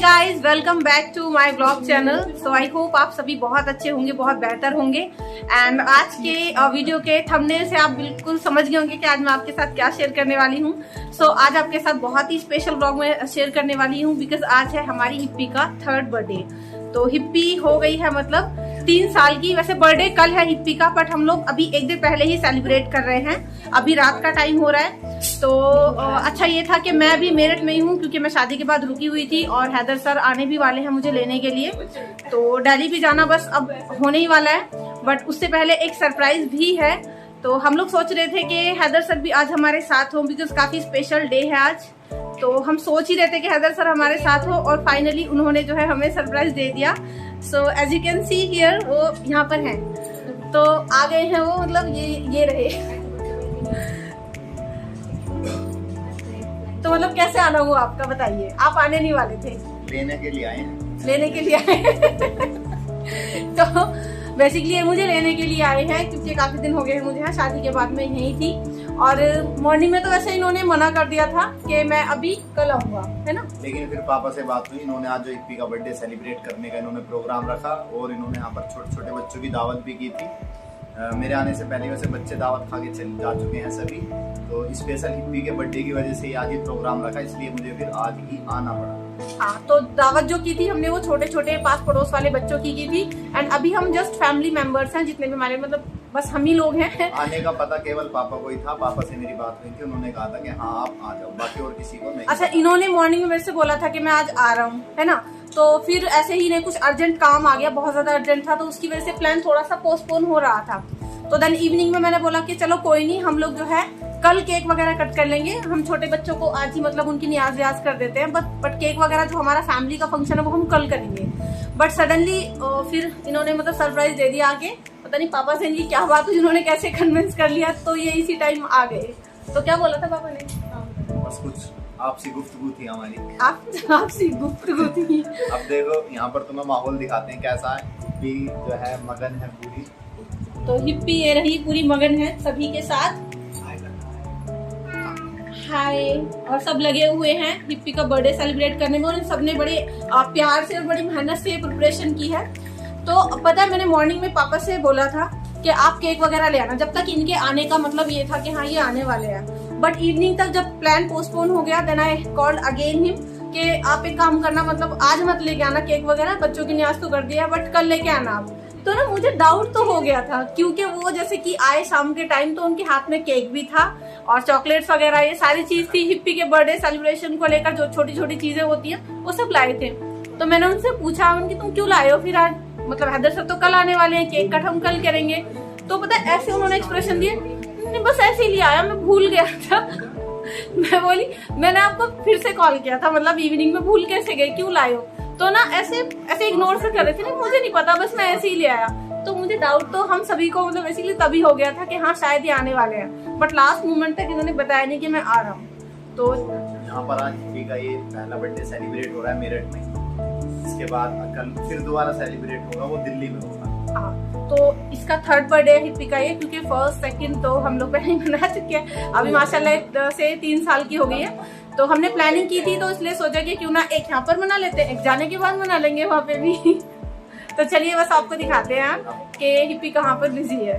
Guys, welcome back to my blog channel. So I hope आप सभी बहुत अच्छे होंगे, बहुत बेहतर होंगे। एंड आज के वीडियो के थंबनेल से आप बिल्कुल समझ गए होंगे कि आज मैं आपके साथ क्या शेयर करने वाली हूँ। सो आज आपके साथ बहुत ही स्पेशल ब्लॉग में शेयर करने वाली हूँ बिकॉज आज है हमारी हिप्पी का 3rd बर्थडे। तो हिप्पी हो गई है मतलब 3 साल की। वैसे बर्थडे कल है हिप्पी का, बट हम लोग अभी एक दिन पहले ही सेलिब्रेट कर रहे हैं। अभी रात का टाइम हो रहा है। तो अच्छा ये था कि मैं अभी मेरठ में ही हूँ क्योंकि मैं शादी के बाद रुकी हुई थी और हैदर सर आने भी वाले हैं मुझे लेने के लिए। तो दिल्ली भी जाना बस अब होने ही वाला है, बट उससे पहले एक सरप्राइज भी है। तो हम लोग सोच रहे थे कि हैदर सर भी आज हमारे साथ हो बिकॉज काफी स्पेशल डे है आज। तो हम सोच ही रहे थे कि हैदर सर हमारे साथ हो और फाइनली उन्होंने जो है हमें सरप्राइज दे दिया। So as you can see here वो यहाँ पर हैं। तो आ गए हैं वो, मतलब ये रहे। तो मतलब कैसे आना हुआ आपका बताइए? आप आने नहीं वाले थे? लेने के लिए आए। लेने के लिए आए। तो बेसिकली ये मुझे लेने के लिए आए हैं क्योंकि काफी दिन हो गए हैं मुझे, शादी के बाद में यही थी। और मॉर्निंग में तो वैसे इन्होंने मना कर दिया था कि मैं अभी कल आऊंगा, है ना। लेकिन फिर पापा से बात हुई, इन्होंने आज जो हिप्पी का बर्थडे सेलिब्रेट करने का इन्होंने प्रोग्राम रखा और इन्होंने यहाँ पर छोटे छोटे बच्चों की दावत भी की थी। मेरे आने से पहले वैसे बच्चे दावत खा के चले जा चुके हैं सभी। तो स्पेशल हिप्पी के बर्थडे की वजह से ही आज ही प्रोग्राम रखा, इसलिए मुझे फिर आज ही आना पड़ा। हाँ, तो दावत जो की थी हमने वो छोटे छोटे पास पड़ोस वाले बच्चों की थी। एंड अभी हम जस्ट फैमिली मेंबर्स हैं जितने भी हमारे, मतलब बस हम ही लोग हैं। आने का पता केवल पापा को ही था। पापा से मेरी बात हुई थी, उन्होंने कहा था कि हाँ आप आ जाओ, बाकी और किसी को नहीं। अच्छा, इन्होंने मॉर्निंग में मेरे से बोला था कि मैं आज आ रहा हूँ, है ना। तो फिर ऐसे ही नहीं, कुछ अर्जेंट काम आ गया, बहुत ज्यादा अर्जेंट था, तो उसकी वजह से प्लान थोड़ा सा पोस्टपोन हो रहा था। तो देन इवनिंग में मैंने बोला कि चलो कोई नहीं, हम लोग जो है कल केक वगैरह कट कर लेंगे। हम छोटे बच्चों को आज ही मतलब उनकी नियाज व्याज कर देते हैं, बट केक वगैरह जो हमारा फैमिली का फंक्शन है वो हम कल करेंगे। बट सडनली फिर इन्होंने मतलब सरप्राइज दे दिया आगे। पता नहीं पापा से इनकी क्या बात हुई, इन्होंने कैसे कन्विंस कर लिया, तो ये इसी टाइम आ गए। तो क्या बोला था पापा ने? बस कुछ आपसी गुफ्तगू थी हमारी। आपसी गुफ्तगू थी। अब देखो यहाँ पर तुम्हें माहौल दिखाते हैं कैसा है। हिप्पी जो है मगन है पूरी। तो हिप्पी ये रही पूरी मगन है सभी के साथ। हाय। और सब लगे हुए हैं हिप्पी का बर्थडे सेलिब्रेट करने में, और सबने बड़े प्यार से और बड़ी मेहनत से प्रिपरेशन की है। तो पता है मैंने मॉर्निंग में पापा से बोला था कि आप केक वगैरह ले आना, जब तक इनके आने का मतलब ये था कि हाँ ये आने वाले हैं। बट इवनिंग तक जब प्लान पोस्टपोन हो गया, then I called again him कि आप एक काम करना, मतलब आज मत लेके आना केक वगैरह, बच्चों की न्याज तो कर दिया, बट कल लेके आना आप। तो ना मुझे डाउट तो हो गया था क्योंकि वो जैसे कि आए शाम के टाइम तो उनके हाथ में केक भी था और चॉकलेट्स वगैरह ये सारी चीज थी। हिप्पी के बर्थडे सेलिब्रेशन को लेकर जो छोटी छोटी चीजें होती हैं वो सब लाए थे। तो मैंने उनसे पूछा उनकी तुम क्यों लाए हो फिर आज, मतलब हैदर सर तो कल आने वाले हैं, केक कट हम कल करेंगे। तो पता है ऐसे उन्होंने एक्सप्रेशन दिए, बस ऐसे ही ले आया, मैं भूल गया था। मैं बोली मैंने आपको फिर से कॉल किया था, मतलब इवनिंग में भूल कैसे गए, क्यों लाए हो? तो ना ऐसे इग्नोर से कर रहे थे, नहीं मुझे नहीं पता, बस मैं ऐसे ही ले आया। तो मुझे डाउट तो हम सभी को मतलब बेसिकली तभी हो गया था कि हाँ शायद ये आने वाले हैं, बट लास्ट मोमेंट तक इन्होंने बताया नहीं कि मैं आ रहा हूँ। तो यहाँ पर आज हिप्पी का ये पहला बर्थडे सेलिब्रेट हो रहा है मेरठ में। इसके बाद कल फिर दोबारा सेलिब्रेट होगा, वो दिल्ली में होगा। हाँ, तो इसका 3rd बर्थडे है हिप्पी का ये, क्योंकि 1st 2nd तो हम लोग पहले मना चुके हैं। अभी माशाल्लाह से 3 साल की हो गई है। तो हमने प्लानिंग की थी, तो इसलिए सोचा कि क्यों ना एक यहाँ पर मना लेते हैं, एक जाने के बाद मना लेंगे वहाँ पे भी। तो चलिए बस आपको दिखाते हैं कि हिप्पी कहाँ पर बिजी है।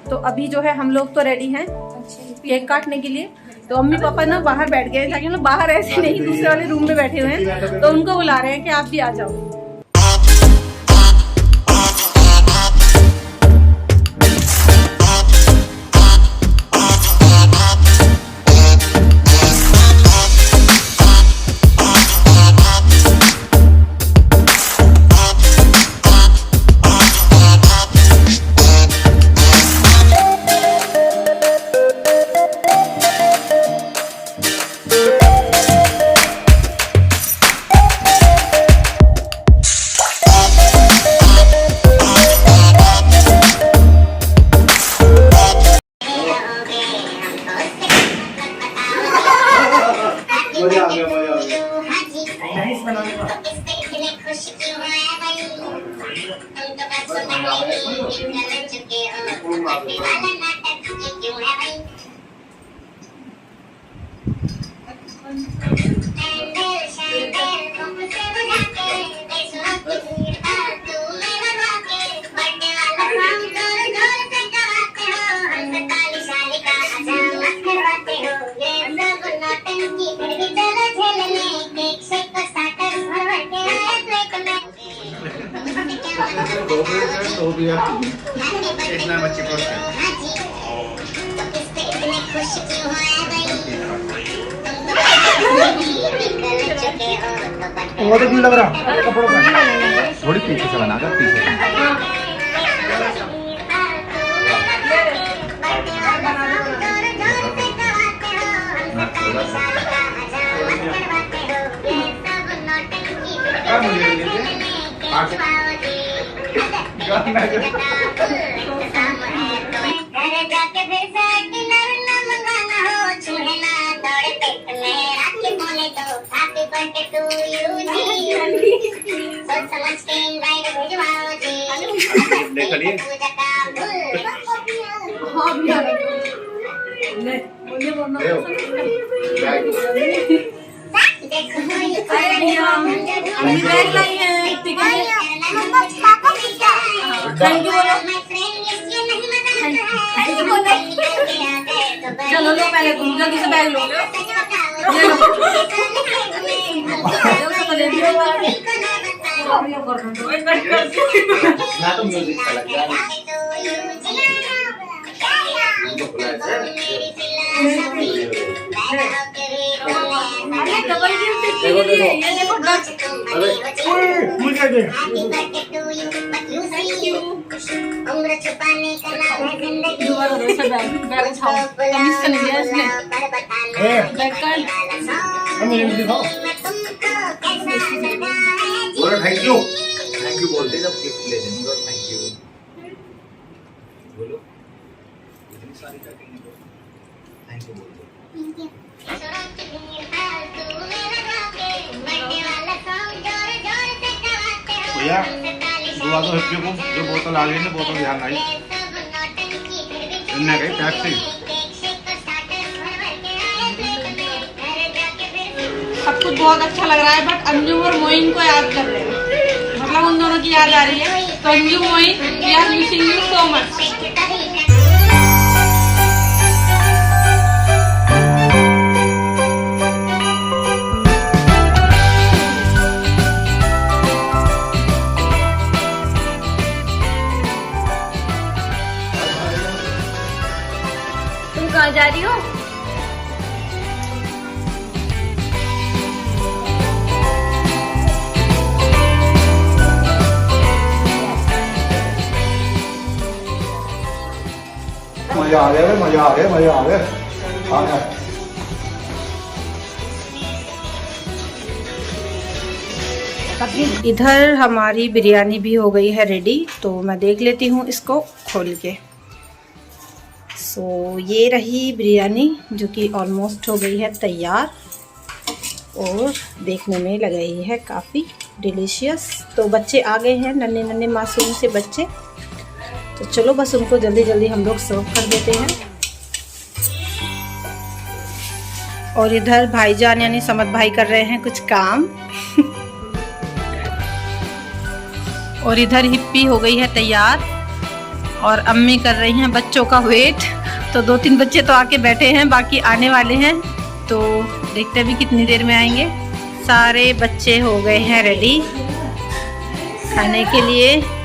तो अभी जो है हम लोग तो रेडी हैं केक काटने के लिए। तो मम्मी पापा ना बाहर बैठ गए ताकि मतलब बाहर ऐसे नहीं, दूसरे वाले रूम में बैठे हुए हैं, तो उनको बुला रहे हैं कि आप भी आ जाओ। 2 प्लेट है, 2 भी है। इतना बच्चे को वो तो क्यों लग रहा कपड़ों का? थोड़ी पीछे से बनाकर पीछे से। चलो लो पहले तुम जल्दी से बैग लो। ना तो म्यूजिक चला गया। बोलो थैंक यू बोलते जब गिफ्ट ले देंगे। थैंक यू बोलो। इतनी सारी पैकिंग है, थैंक यू बोल दो। भैया दुआ तो हिप्पी को जो बोतल आ गई ना, बोतल ध्यान आई इनने गई टैक्सी। सब कुछ बहुत अच्छा लग रहा है, बट अंजू और मोइन को याद कर रहे हैं, मतलब उन दोनों की याद आ रही है। तो Anju, Moin, we are missing you so much. तुम कहाँ जा रही हो? मजा आ गया, मजा आ गया, मजा आ गया। इधर हमारी बिरयानी भी हो गई है रेडी, तो मैं देख लेती हूँ इसको खोल के। सो ये रही बिरयानी जो कि ऑलमोस्ट हो गई है तैयार और देखने में लग रही है काफ़ी डिलीशियस। तो बच्चे आ गए हैं, नन्हे नन्हे मासूम से बच्चे, तो चलो बस उनको जल्दी जल्दी हम लोग सर्व कर देते हैं। और इधर भाईजान यानी समद भाई कर रहे हैं कुछ काम और इधर हिप्पी हो गई है तैयार और अम्मी कर रही हैं बच्चों का वेट। तो 2-3 बच्चे तो आके बैठे हैं, बाकी आने वाले हैं, तो देखते भी कितनी देर में आएंगे। सारे बच्चे हो गए हैं रेडी खाने के लिए।